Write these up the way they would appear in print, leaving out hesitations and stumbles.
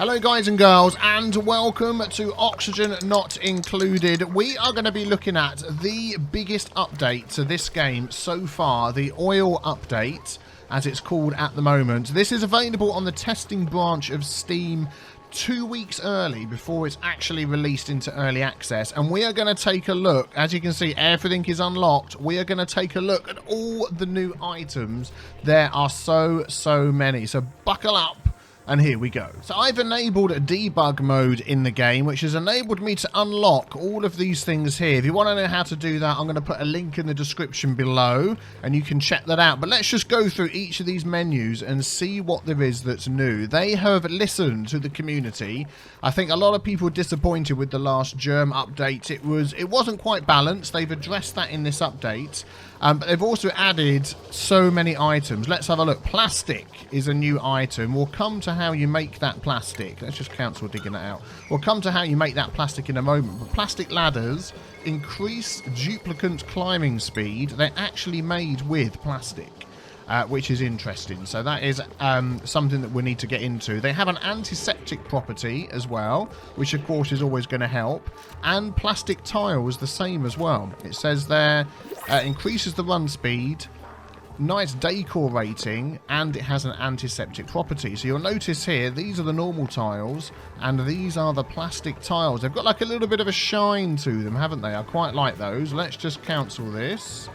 Hello guys and girls, and welcome to Oxygen Not Included. We are going to be looking at the biggest update to this game so far, the oil update, as it's called at the moment. This is available on the testing branch of Steam 2 weeks early before it's actually released into early access, and we are going to take a look. As you can see, everything is unlocked. We are going to take a look at all the new items. There are so many, so buckle up. And here we go. So I've enabled a debug mode in the game, which has enabled me to unlock all of these things here. If you want to know how to do that, I'm going to put a link in the description below, and you can check that out. But let's just go through each of these menus and see what there is that's new. They have listened to the community. I think a lot of people were disappointed with the last germ update. It wasn't quite balanced. They've addressed that in this update. But they've also added so many items. Let's have a look. Plastic is a new item. We'll come to how you make that plastic. Let's just cancel digging it out. We'll come to how you make that plastic in a moment. But plastic ladders increase duplicant climbing speed. They're actually made with plastic, which is interesting. So that is something that we need to get into. They have an antiseptic property as well, which of course is always going to help. And plastic tiles the same as well. It says there increases the run speed, nice decor rating, and it has an antiseptic property. So you'll notice here, these are the normal tiles, and these are the plastic tiles. They've got like a little bit of a shine to them, haven't they? I quite like those. Let's just cancel this.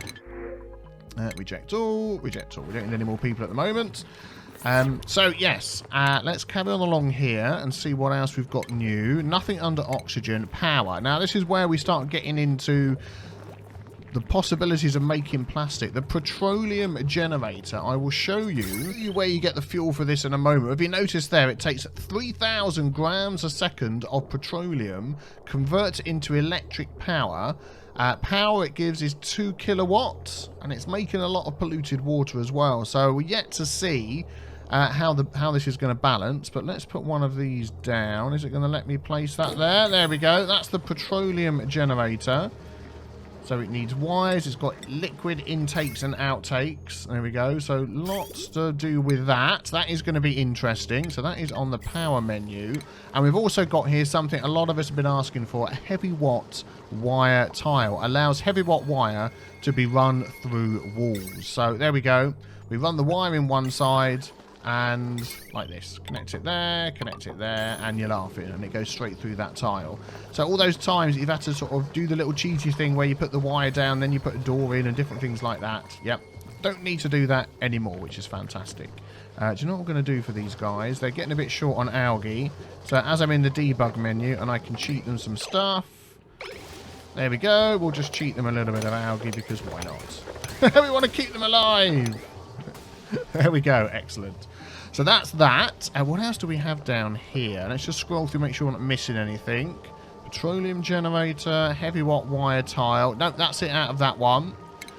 Reject all. Reject all. We don't need any more people at the moment. So yes, let's carry on along here and see what else we've got new. Nothing under oxygen. Power. Now this is where we start getting into the possibilities of making plastic. The Petroleum Generator. I will show you where you get the fuel for this in a moment. If you notice there, it takes 3,000 grams a second of petroleum, converts it into electric power. Power it gives is 2 kilowatts, and it's making a lot of polluted water as well. So we're yet to see how this is going to balance. But let's put one of these down. Is it going to let me place that there? There we go. That's the Petroleum Generator. So it needs wires. It's got liquid intakes and outtakes. There we go. So lots to do with that. That is going to be interesting. So that is on the power menu. And we've also got here something a lot of us have been asking for. A Heavi-Watt wire tile. Allows Heavi-Watt wire to be run through walls. So there we go. We run the wire in one side. And like this, connect it there, and you're laughing, and it goes straight through that tile. So all those times you've had to sort of do the little cheaty thing where you put the wire down, then you put a door in and different things like that. Yep, don't need to do that anymore, which is fantastic. Do you know what I'm going to do for these guys? They're getting a bit short on algae. So as I'm in the debug menu and I can cheat them some stuff. There we go. We'll just cheat them a little bit of algae because why not? We want to keep them alive. There we go. Excellent. So that's that. What else do we have down here? Let's just scroll through, make sure we're not missing anything. Petroleum Generator, Heavi-Watt wire tile. No, that's it out of that one.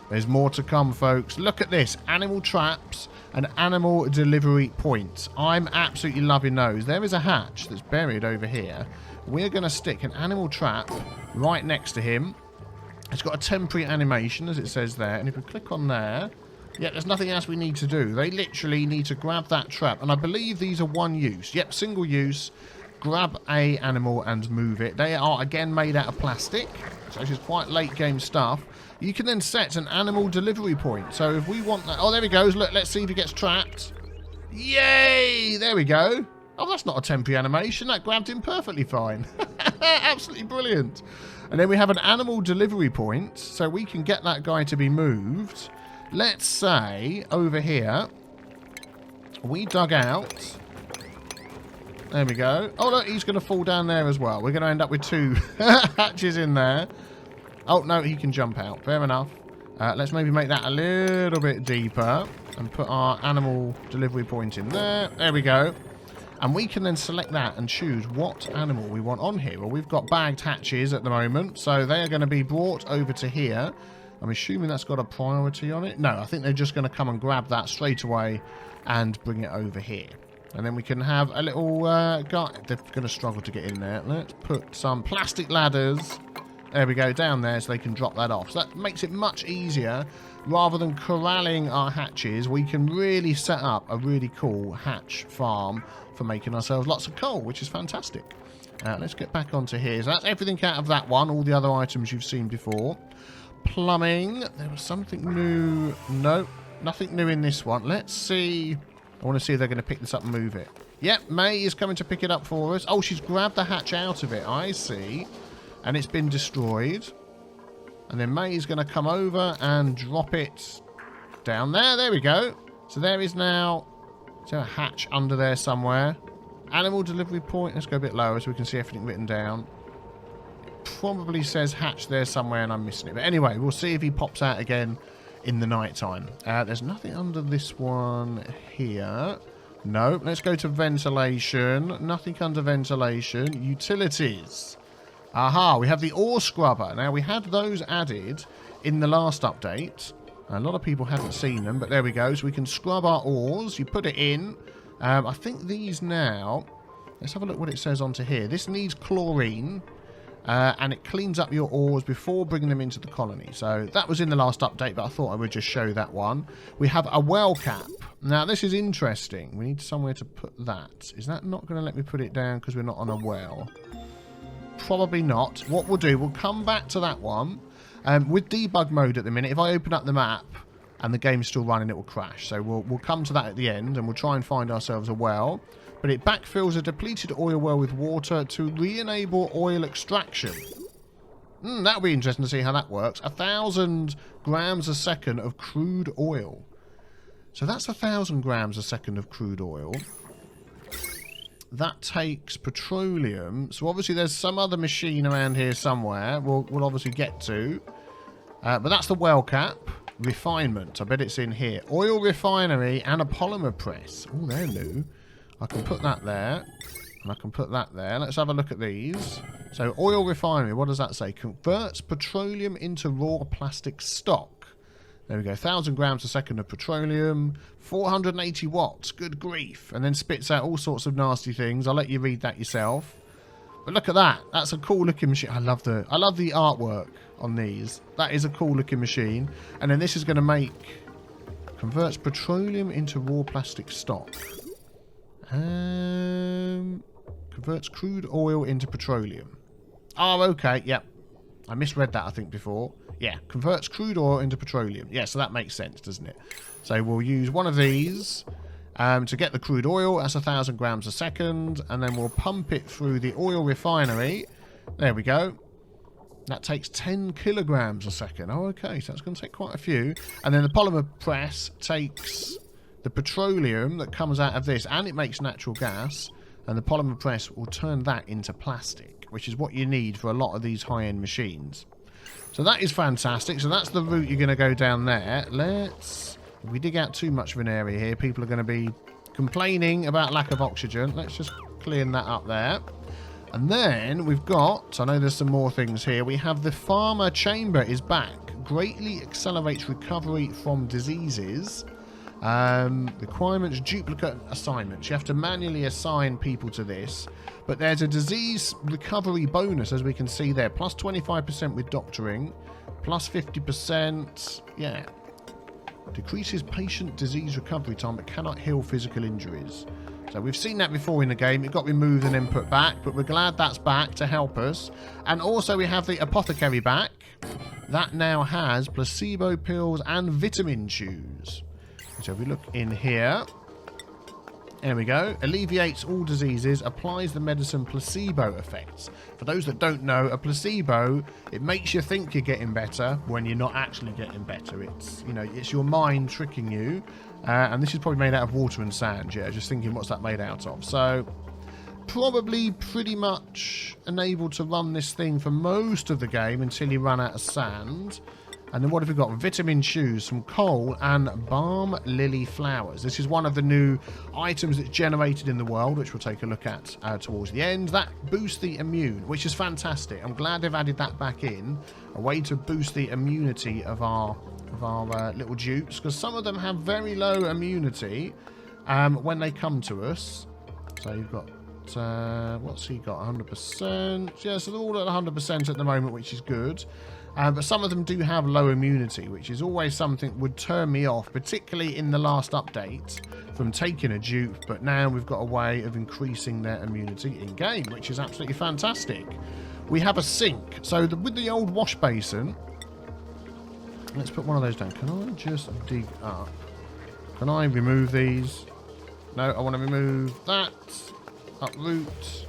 There's more to come, folks. Look at this. Animal traps and animal delivery points. I'm absolutely loving those. There is a hatch that's buried over here. We're going to stick an animal trap right next to him. It's got a temporary animation, as it says there. And if we click on there... yeah, there's nothing else we need to do. They literally need to grab that trap. And I believe these are one use. Yep, single use. Grab a animal and move it. They are, again, made out of plastic. So this is quite late game stuff. You can then set an animal delivery point. So if we want that... oh, there he goes. Look, let's see if he gets trapped. Yay! There we go. Oh, that's not a temporary animation. That grabbed him perfectly fine. Absolutely brilliant. And then we have an animal delivery point. So we can get that guy to be moved... let's say, over here, we dug out. There we go. Oh, look, he's going to fall down there as well. We're going to end up with 2 hatches in there. Oh, no, he can jump out. Fair enough. Let's maybe make that a little bit deeper and put our animal delivery point in there. There we go. And we can then select that and choose what animal we want on here. Well, we've got bagged hatches at the moment, so they are going to be brought over to here. I'm assuming that's got a priority on it. No, I think they're just going to come and grab that straight away and bring it over here. And then we can have a little guy. They're going to struggle to get in there. Let's put some plastic ladders. There we go, down there so they can drop that off. So that makes it much easier rather than corralling our hatches, we can really set up a really cool hatch farm for making ourselves lots of coal, which is fantastic. Let's get back onto here. So that's everything out of that one. All the other items you've seen before. Plumbing. There was something new. No, nothing new in this one. Let's see. I want to see if they're going to pick this up and move it. Yep, May is coming to pick it up for us. Oh, she's grabbed the hatch out of it. I see. And it's been destroyed. And then May is going to come over and drop it down there. There we go. So there is now a hatch under there somewhere. Animal delivery point. Let's go a bit lower so we can see everything written down. It probably says hatch there somewhere and I'm missing it. But anyway, we'll see if he pops out again in the night time. There's nothing under this one here. No. Let's go to ventilation. Nothing under ventilation. Utilities. Aha, we have the ore scrubber. Now, we had those added in the last update. A lot of people haven't seen them, but there we go. So we can scrub our ores. You put it in. I think these now... Let's have a look what it says onto here. This needs chlorine, and it cleans up your ores before bringing them into the colony. So that was in the last update, but I thought I would just show that one. We have a well cap. Now, this is interesting. We need somewhere to put that. Is that not going to let me put it down because we're not on a well? Probably not. What we'll do, we'll come back to that one. With debug mode at the minute, if I open up the map and the game's still running, it will crash. So we'll come to that at the end and we'll try and find ourselves a well. But it backfills a depleted oil well with water to re-enable oil extraction. That'll be interesting to see how that works. 1,000 grams a second of crude oil. So that's 1,000 grams a second of crude oil. That takes petroleum. So obviously there's some other machine around here somewhere. We'll obviously get to. But that's the well cap. Refinement. I bet it's in here. Oil refinery and a polymer press. Oh, they're new. I can put that there. And I can put that there. Let's have a look at these. So oil refinery. What does that say? Converts petroleum into raw plastic stock. There we go. 1,000 grams a second of petroleum. 480 watts. Good grief. And then spits out all sorts of nasty things. I'll let you read that yourself. But look at that. That's a cool looking machine. I love the artwork on these. That is a cool looking machine. And then this is going to make... Converts petroleum into raw plastic stock. Converts crude oil into petroleum. Oh, okay. Yep. I misread that, I think, before. Yeah, converts crude oil into petroleum. Yeah, so that makes sense, doesn't it? So we'll use one of these to get the crude oil. That's 1,000 grams a second. And then we'll pump it through the oil refinery. There we go. That takes 10 kilograms a second. Oh, okay, so that's going to take quite a few. And then the polymer press takes the petroleum that comes out of this, and it makes natural gas. And the polymer press will turn that into plastic, which is what you need for a lot of these high-end machines. So that is fantastic. So that's the route you're going to go down there. If we dig out too much of an area here, people are going to be complaining about lack of oxygen. Let's just clean that up there. And then we've got, I know there's some more things here. We have the farmer chamber is back. Greatly accelerates recovery from diseases. Requirements, duplicate assignments. You have to manually assign people to this. But there's a disease recovery bonus, as we can see there. Plus 25% with doctoring. Plus 50%. Yeah. Decreases patient disease recovery time, but cannot heal physical injuries. So we've seen that before in the game. It got removed and then put back. But we're glad that's back to help us. And also we have the Apothecary back. That now has placebo pills and vitamin chews. So if we look in here, there we go. Alleviates all diseases, applies the medicine placebo effects. For those that don't know, a placebo, it makes you think you're getting better when you're not actually getting better. It's, you know, it's your mind tricking you. And this is probably made out of water and sand, yeah, just thinking what's that made out of. So probably pretty much enabled to run this thing for most of the game until you run out of sand. And then what have we got? Vitamin chews, some coal, and balm lily flowers. This is one of the new items that's generated in the world, which we'll take a look at towards the end. That boosts the immune, which is fantastic. I'm glad they've added that back in. A way to boost the immunity of our little dupes, because some of them have very low immunity when they come to us. So you've got what's he got? 100%. Yeah, so they're all at 100% at the moment, which is good. But some of them do have low immunity, which is always something that would turn me off, particularly in the last update, from taking a dupe. But now we've got a way of increasing their immunity in-game, which is absolutely fantastic. We have a sink. So with the old wash basin, let's put one of those down. Can I just dig up? Can I remove these? No, I want to remove that. Uproot.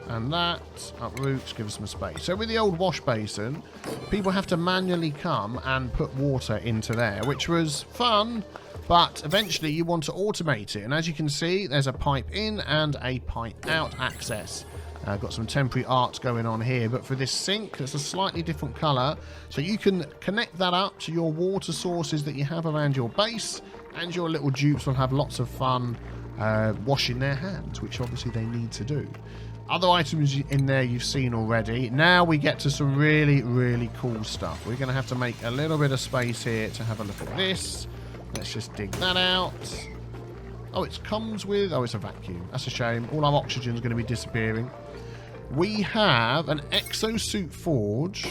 And that. Uproot. Give us some space. So with the old wash basin, people have to manually come and put water into there, which was fun. But eventually you want to automate it. And as you can see, there's a pipe in and a pipe out access. Got some temporary art going on here, but for this sink, it's a slightly different colour. So you can connect that up to your water sources that you have around your base, and your little dupes will have lots of fun washing their hands, which obviously they need to do. Other items in there you've seen already. Now we get to some really, really cool stuff. We're going to have to make a little bit of space here to have a look at this. Let's just dig that out. Oh, it comes with... Oh, it's a vacuum. That's a shame. All our oxygen is going to be disappearing. We have an Exosuit Forge,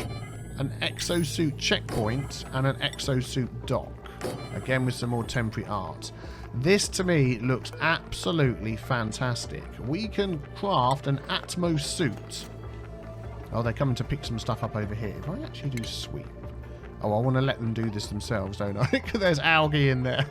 an Exosuit Checkpoint, and an Exosuit Dock. Again, with some more temporary art. This, to me, looks absolutely fantastic. We can craft an Atmos suit. Oh, they're coming to pick some stuff up over here. If I actually do sweep... Oh, I want to let them do this themselves, don't I? Because there's algae in there.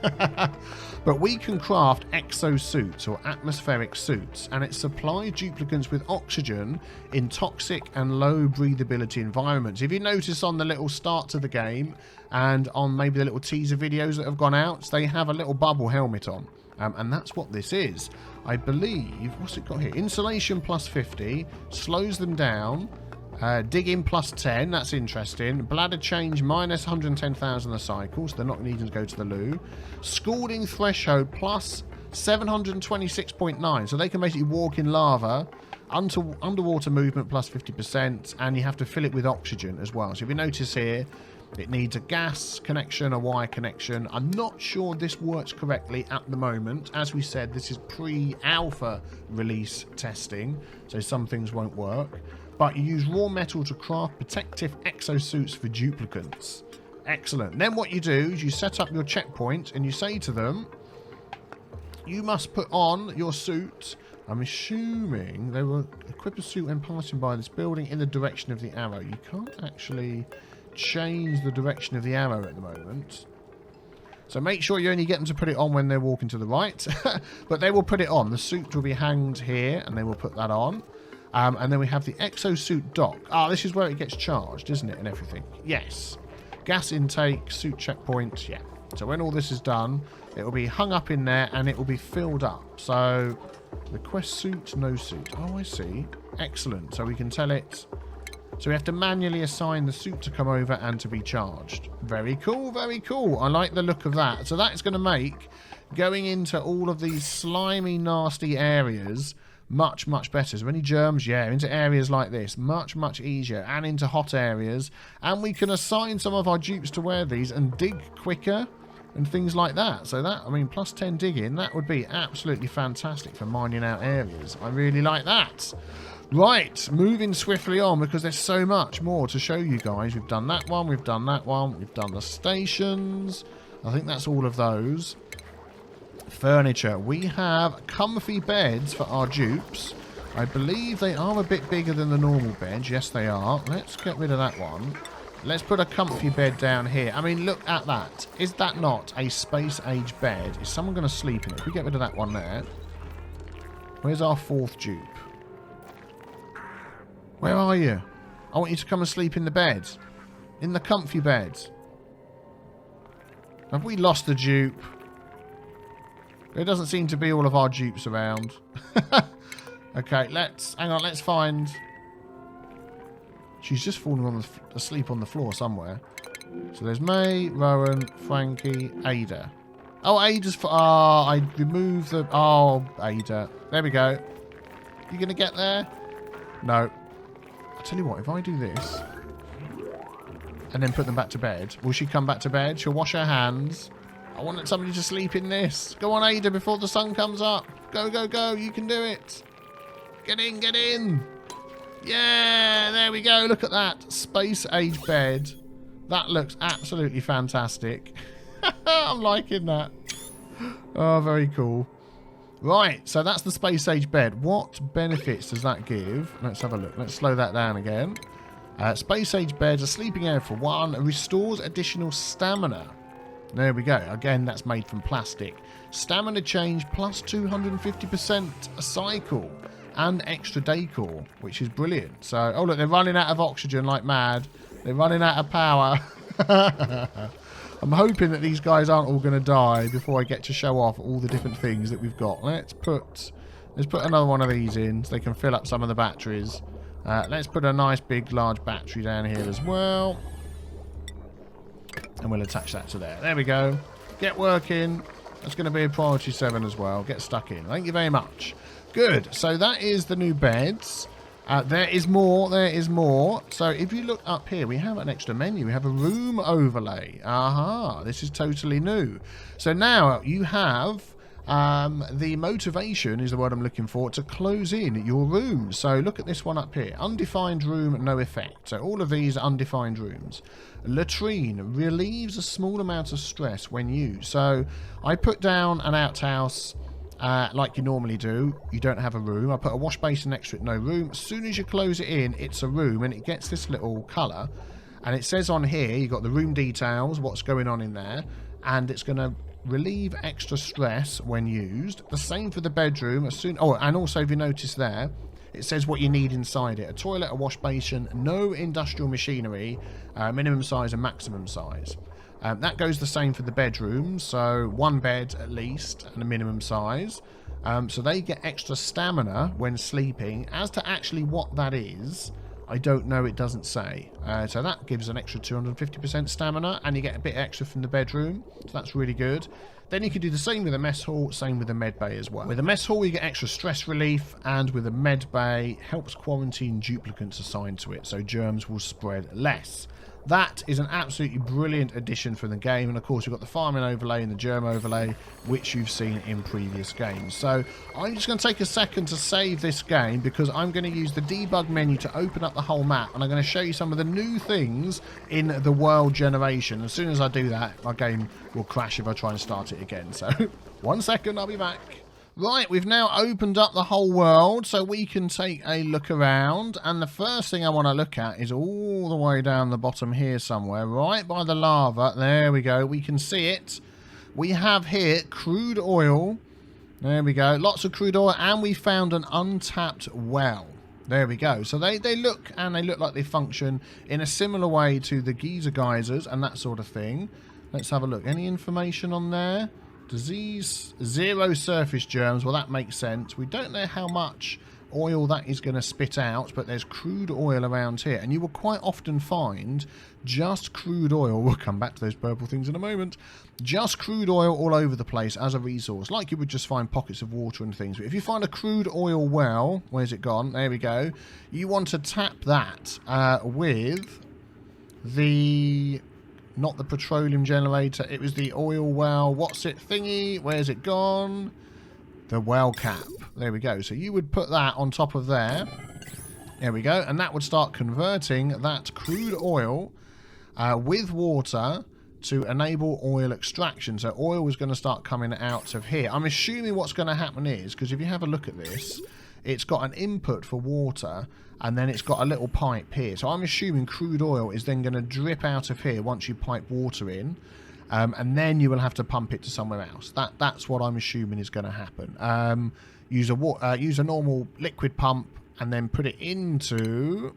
But we can craft exosuits or atmospheric suits, and it supplies duplicants with oxygen in toxic and low breathability environments. If you notice on the little start to the game and on maybe the little teaser videos that have gone out, they have a little bubble helmet on. And that's what this is. I believe, what's it got here? Insulation plus 50, slows them down. Digging plus 10, that's interesting. Bladder change minus 110,000 a cycle, so they're not needing to go to the loo. Scalding threshold plus 726.9, so they can basically walk in lava. Underwater movement plus 50%, and you have to fill it with oxygen as well. So if you notice here, it needs a gas connection, a wire connection. I'm not sure this works correctly at the moment. As we said, this is pre-alpha release testing, so some things won't work. But you use raw metal to craft protective exosuits for duplicants. Excellent. Then what you do is you set up your checkpoint and you say to them, you must put on your suit. I'm assuming they will equip a suit when passing by this building in the direction of the arrow. You can't actually change the direction of the arrow at the moment. So make sure you only get them to put it on when they're walking to the right. But they will put it on. The suit will be hanged here and they will put that on. And then we have the Exosuit Dock. Ah, this is where it gets charged, isn't it, and everything? Yes. Gas intake, suit checkpoint, yeah. So when all this is done, it will be hung up in there and it will be filled up. So, request suit, no suit. Oh, I see. Excellent. So we can tell it... So we have to manually assign the suit to come over and to be charged. Very cool, very cool. I like the look of that. So that's going to make going into all of these slimy, nasty areas... much, much better. So any germs, yeah, into areas like this, much, much easier, and into hot areas. And we can assign some of our dupes to wear these and dig quicker and things like that. So that, I mean, plus 10 digging, that would be absolutely fantastic for mining out areas. I really like that. Right, moving swiftly on because there's so much more to show you guys. We've done that one, we've done that one, we've done the stations. I think that's all of those. Furniture. We have comfy beds for our dupes. I believe they are a bit bigger than the normal beds. Yes, they are. Let's get rid of that one. Let's put a comfy bed down here. I mean, look at that. Is that not a space-age bed? Is someone going to sleep in it? If we get rid of that one there. Where's our fourth dupe? Where are you? I want you to come and sleep in the bed. In the comfy bed. Have we lost the dupe? There doesn't seem to be all of our dupes around. Okay, hang on, let's find... She's just fallen asleep on the floor somewhere. So there's May, Rowan, Frankie, Ada. Oh, Ada's... I removed the... Oh, Ada. There we go. You going to get there? No. I'll tell you what, if I do this... and then put them back to bed... Will she come back to bed? She'll wash her hands... I want somebody to sleep in this. Go on, Ada, before the sun comes up. Go, go, go. You can do it. Get in, get in. Yeah, there we go. Look at that. Space age bed. That looks absolutely fantastic. I'm liking that. Oh, very cool. Right, so that's the space age bed. What benefits does that give? Let's have a look. Let's slow that down again. Space age bed, a sleeping area for one, restores additional stamina. There we go. Again, that's made from plastic. Stamina change plus 250% a cycle and extra decor, which is brilliant. So, oh look, they're running out of oxygen like mad. They're running out of power. I'm hoping that these guys aren't all going to die before I get to show off all the different things that we've got. Let's put another one of these in so they can fill up some of the batteries. Let's put a nice big large battery down here as well. And we'll attach that to there. There we go. Get working. That's going to be a priority 7 as well. Get stuck in. Thank you very much. Good. So that is the new beds. There is more. There is more. So if you look up here, we have an extra menu. We have a room overlay. Aha. This is totally new. So now you have the motivation is the word I'm looking for to close in your room. So look at this one up here. Undefined room, no effect. So all of these are undefined rooms. Latrine relieves a small amount of stress when used. So I put down an outhouse like you normally do. You don't have a room. I put a wash basin next to it, no room. As soon as you close it in, it's a room and it gets this little colour. And it says on here, you've got the room details, what's going on in there. And it's going to relieve extra stress when used. The same for the bedroom. And also if you notice there, it says what you need inside it. A toilet, a wash basin, no industrial machinery, minimum size and maximum size. That goes the same for the bedroom, so one bed at least and a minimum size. So they get extra stamina when sleeping. As to actually what that is, I don't know, it doesn't say. So that gives an extra 250% stamina, and you get a bit extra from the bedroom, so that's really good. Then you can do the same with the mess hall, same with the med bay as well. With the mess hall, you get extra stress relief, and with the med bay, helps quarantine duplicants assigned to it, so germs will spread less. That is an absolutely brilliant addition for the game, and of course you've got the farming overlay and the germ overlay, which you've seen in previous games. So I'm just going to take a second to save this game, because I'm going to use the debug menu to open up the whole map, and I'm going to show you some of the new things in the world generation. As soon as I do that, my game will crash if I try and start it again. So 1 second, I'll be back. Right, we've now opened up the whole world so we can take a look around, and the first thing I want to look at is all the way down the bottom here somewhere, right by the lava. There we go, we can see it. We have here crude oil. There we go, lots of crude oil, and we found an untapped well. There we go. So they look like they function in a similar way to the geyser geysers and that sort of thing. Let's have a look. Any information on there? Disease, 0 surface germs. Well, that makes sense. We don't know how much oil that is going to spit out, but there's crude oil around here, and you will quite often find just crude oil. We'll come back to those purple things in a moment. Just crude oil all over the place as a resource, like you would just find pockets of water and things. But if you find a crude oil well, where's it gone? There we go. You want to tap that with the... Not the petroleum generator, it was the oil well. What's it thingy? Where's it gone? The well cap. There we go. So you would put that on top of there. There we go. And that would start converting that crude oil with water to enable oil extraction. So oil is going to start coming out of here. I'm assuming what's going to happen is, because if you have a look at this, it's got an input for water, and then it's got a little pipe here. So I'm assuming crude oil is then going to drip out of here once you pipe water in, and then you will have to pump it to somewhere else. That's what I'm assuming is going to happen. Use a normal liquid pump, and then put it into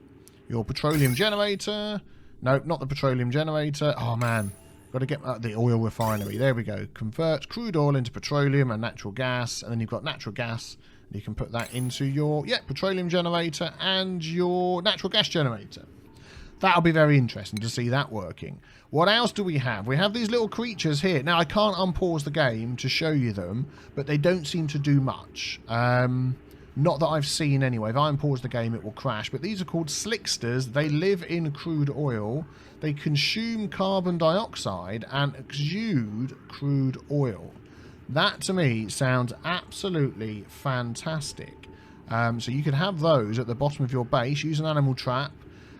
your petroleum generator. No, not the petroleum generator. Oh man, got to get the oil refinery. There we go. Convert crude oil into petroleum and natural gas, and then you've got natural gas. You can put that into your petroleum generator and your natural gas generator. That'll be very interesting to see that working. What else do we have? We have these little creatures here. Now, I can't unpause the game to show you them, but they don't seem to do much. Not that I've seen anyway. If I unpause the game, it will crash. But these are called Slicksters. They live in crude oil. They consume carbon dioxide and exude crude oil. That, to me, sounds absolutely fantastic. So you can have those at the bottom of your base, use an animal trap,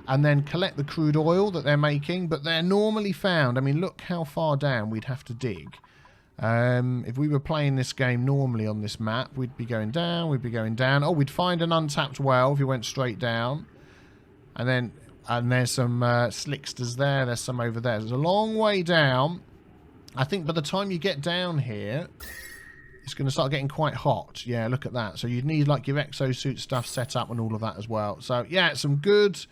and then collect the crude oil that they're making. But they're normally found, I mean, look how far down we'd have to dig. If we were playing this game normally on this map, we'd be going down, we'd be going down. Oh, we'd find an untapped well if we went straight down. And there's some Slicksters there, there's some over there. There's a long way down. I think by the time you get down here, it's going to start getting quite hot. Yeah, look at that. So you'd need like your exosuit stuff set up and all of that as well. So yeah, some good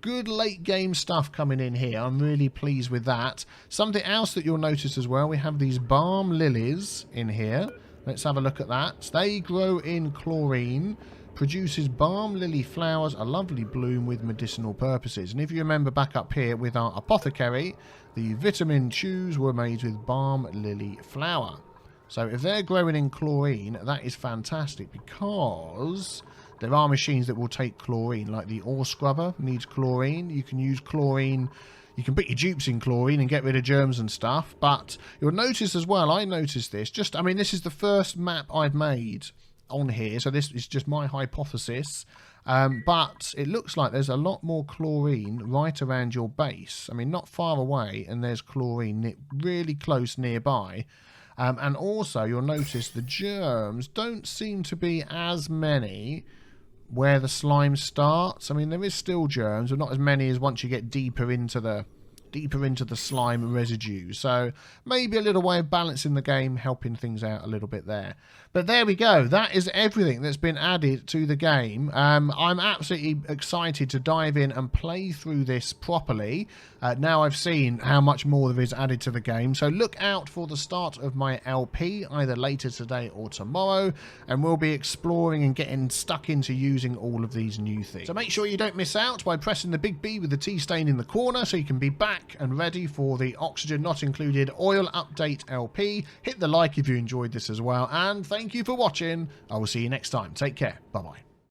late game stuff coming in here. I'm really pleased with that. Something else that you'll notice as well, we have these balm lilies in here. Let's have a look at that. They grow in chlorine, produces balm lily flowers, a lovely bloom with medicinal purposes. And if you remember back up here with our apothecary, the vitamin chews were made with balm lily flower. So if they're growing in chlorine, that is fantastic, because there are machines that will take chlorine, like the ore scrubber needs chlorine. You can use chlorine, you can put your dupes in chlorine and get rid of germs and stuff. But you'll notice as well, I noticed this, I mean, this is the first map I've made on here, so this is just my hypothesis. But it looks like there's a lot more chlorine right around your base. I mean, not far away, and there's chlorine really close nearby. And also, you'll notice the germs don't seem to be as many where the slime starts. I mean, there is still germs, but not as many as once you get deeper into the slime residue. So maybe a little way of balancing the game, helping things out a little bit there. But there we go. That is everything that's been added to the game. I'm absolutely excited to dive in and play through this properly. Now I've seen how much more there is added to the game. So look out for the start of my LP, either later today or tomorrow. And we'll be exploring and getting stuck into using all of these new things. So make sure you don't miss out by pressing the big B with the T stain in the corner, so you can be back and ready for the Oxygen Not Included Oil Update LP. Hit the like if you enjoyed this as well, and thank you for watching. I will see you next time. Take care. Bye bye.